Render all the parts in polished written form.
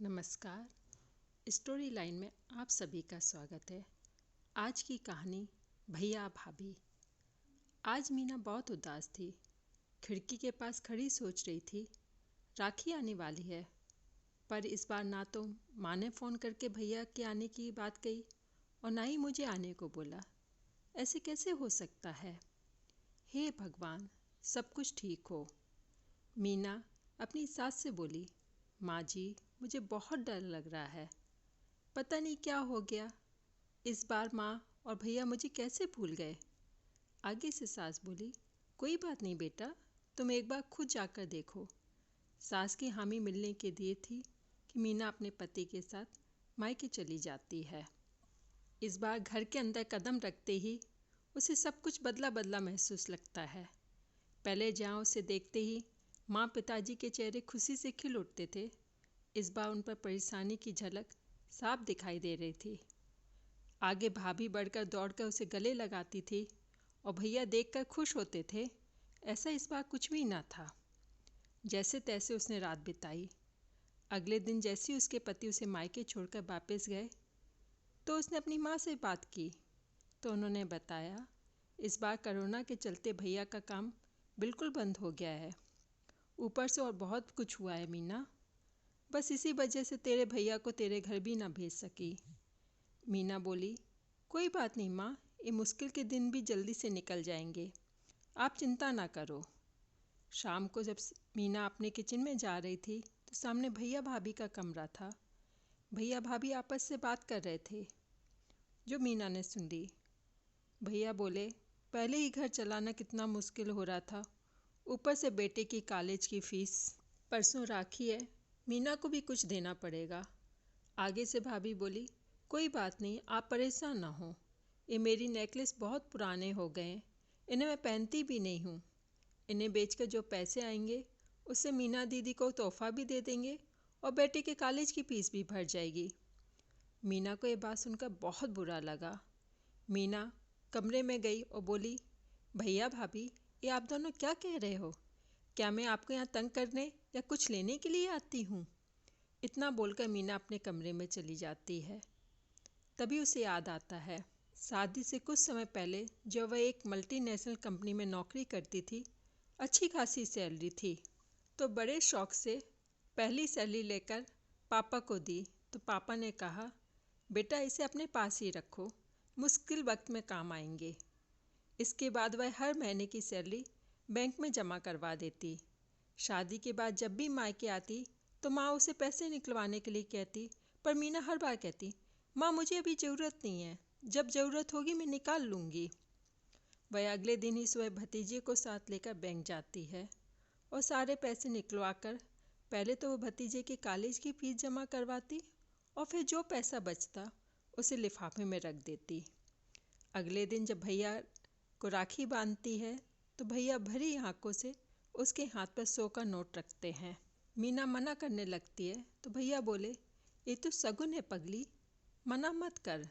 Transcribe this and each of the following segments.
नमस्कार। Story line में आप सभी का स्वागत है। आज की कहानी भैया भाभी। आज मीना बहुत उदास थी। खिड़की के पास खड़ी सोच रही थी, राखी आने वाली है, पर इस बार ना तो माँ ने फ़ोन करके भैया के आने की बात कही और ना ही मुझे आने को बोला। ऐसे कैसे हो सकता है? हे भगवान, सब कुछ ठीक हो। मीना अपनी सास से बोली, माँ जी, मुझे बहुत डर लग रहा है। पता नहीं क्या हो गया, इस बार माँ और भैया मुझे कैसे भूल गए। आगे से सास बोली, कोई बात नहीं बेटा, तुम एक बार खुद जाकर देखो। सास की हामी मिलने के लिए थी कि मीना अपने पति के साथ मायके चली जाती है। इस बार घर के अंदर कदम रखते ही उसे सब कुछ बदला बदला महसूस लगता है। पहले जहाँ उसे देखते ही माँ पिताजी के चेहरे खुशी से खिल उठते थे, इस बार उन पर परेशानी की झलक साफ दिखाई दे रही थी। आगे भाभी बढ़कर दौड़कर उसे गले लगाती थी और भैया देखकर खुश होते थे। ऐसा इस बार कुछ भी न था। जैसे तैसे उसने रात बिताई। अगले दिन जैसे ही उसके पति उसे मायके छोड़कर वापस गए तो उसने अपनी माँ से बात की तो उन्होंने बताया, इस बार कोरोना के चलते भैया का काम बिल्कुल बंद हो गया है। ऊपर से और बहुत कुछ हुआ है मीना, बस इसी वजह से तेरे भैया को तेरे घर भी ना भेज सकी। मीना बोली, कोई बात नहीं माँ, ये मुश्किल के दिन भी जल्दी से निकल जाएंगे, आप चिंता ना करो। शाम को जब मीना अपने किचन में जा रही थी तो सामने भैया भाभी का कमरा था। भैया भाभी आपस से बात कर रहे थे जो मीना ने सुन ली। भैया बोले, पहले ही घर चलाना कितना मुश्किल हो रहा था, ऊपर से बेटे की कॉलेज की फीस। परसों राखी है, मीना को भी कुछ देना पड़ेगा। आगे से भाभी बोली, कोई बात नहीं, आप परेशान ना हो। ये मेरी नेकलेस बहुत पुराने हो गए हैं, इन्हें मैं पहनती भी नहीं हूँ। इन्हें बेचकर जो पैसे आएंगे उससे मीना दीदी को तोहफा भी दे देंगे और बेटे के कॉलेज की फीस भी भर जाएगी। मीना को ये बात सुनकर बहुत बुरा लगा। मीना कमरे में गई और बोली, भैया भाभी, ये आप दोनों क्या कह रहे हो? क्या मैं आपको यहाँ तंग करने या कुछ लेने के लिए आती हूँ? इतना बोलकर मीना अपने कमरे में चली जाती है। तभी उसे याद आता है, शादी से कुछ समय पहले जब वह एक मल्टीनेशनल कंपनी में नौकरी करती थी, अच्छी खासी सैलरी थी, तो बड़े शौक से पहली सैलरी लेकर पापा को दी तो पापा ने कहा, बेटा इसे अपने पास ही रखो, मुश्किल वक्त में काम आएंगे। इसके बाद वह हर महीने की सैलरी बैंक में जमा करवा देती। शादी के बाद जब भी मायके आती तो माँ उसे पैसे निकलवाने के लिए कहती, पर मीना हर बार कहती, माँ मुझे अभी ज़रूरत नहीं है, जब ज़रूरत होगी मैं निकाल लूँगी। वह अगले दिन ही सुबह भतीजे को साथ लेकर बैंक जाती है और सारे पैसे निकलवा कर पहले तो वह भतीजे की कॉलेज की फीस जमा करवाती और फिर जो पैसा बचता उसे लिफाफे में रख देती। अगले दिन जब भैया को राखी बांधती है तो भैया भरी आंखों से उसके हाथ पर 100 का नोट रखते हैं। मीना मना करने लगती है तो भैया बोले, ये तो शगुन है पगली, मना मत कर।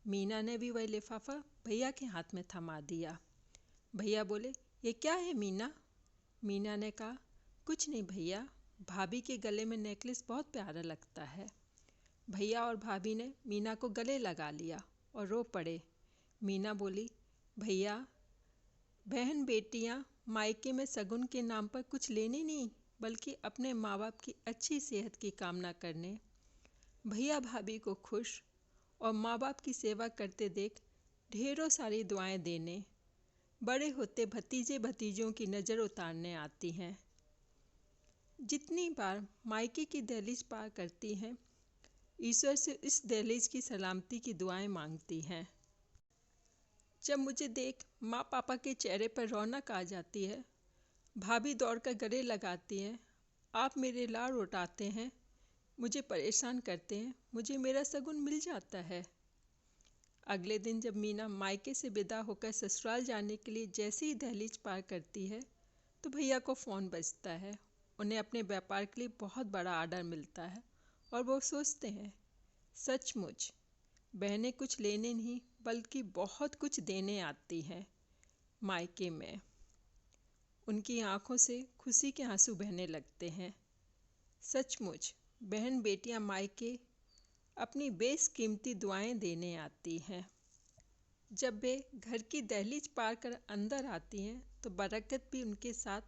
मीना ने भी वह लिफाफा भैया के हाथ में थमा दिया। भैया बोले, ये क्या है मीना? मीना ने कहा, कुछ नहीं भैया, भाभी के गले में नेकलेस बहुत प्यारा लगता है। भैया और भाभी ने मीना को गले लगा लिया और रो पड़े। मीना बोली, भैया, बहन बेटियां मायके में शगुन के नाम पर कुछ लेने नहीं बल्कि अपने माँ बाप की अच्छी सेहत की कामना करने, भैया भाभी को खुश और माँ बाप की सेवा करते देख ढेरों सारी दुआएं देने, बड़े होते भतीजे भतीजों की नज़र उतारने आती हैं। जितनी बार मायके की दहलीज पार करती हैं, ईश्वर से इस दहलीज की सलामती की दुआएं मांगती हैं। जब मुझे देख माँ पापा के चेहरे पर रौनक आ जाती है, भाभी दौड़कर गले लगाती हैं, आप मेरे लाड़ उठाते हैं, मुझे परेशान करते हैं, मुझे मेरा शगुन मिल जाता है। अगले दिन जब मीना मायके से विदा होकर ससुराल जाने के लिए जैसे ही दहलीज पार करती है तो भैया को फ़ोन बजता है। उन्हें अपने व्यापार के लिए बहुत बड़ा ऑर्डर मिलता है और वो सोचते हैं, सचमुच बहनें कुछ लेने नहीं बल्कि बहुत कुछ देने आती हैं मायके में। उनकी आंखों से खुशी के आंसू बहने लगते हैं। सचमुच बहन बेटियां मायके अपनी बेशकीमती दुआएं देने आती हैं। जब वे घर की दहलीज पार कर अंदर आती हैं तो बरकत भी उनके साथ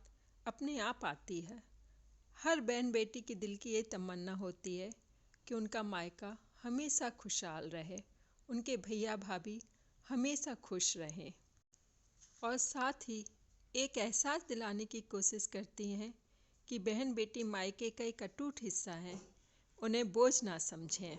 अपने आप आती है। हर बहन बेटी की दिल की ये तमन्ना होती है कि उनका मायका हमेशा खुशहाल रहे, उनके भैया भाभी हमेशा खुश रहें, और साथ ही एक एहसास दिलाने की कोशिश करती हैं कि बहन बेटी मायके का एक अटूट हिस्सा है, उन्हें बोझ ना समझें।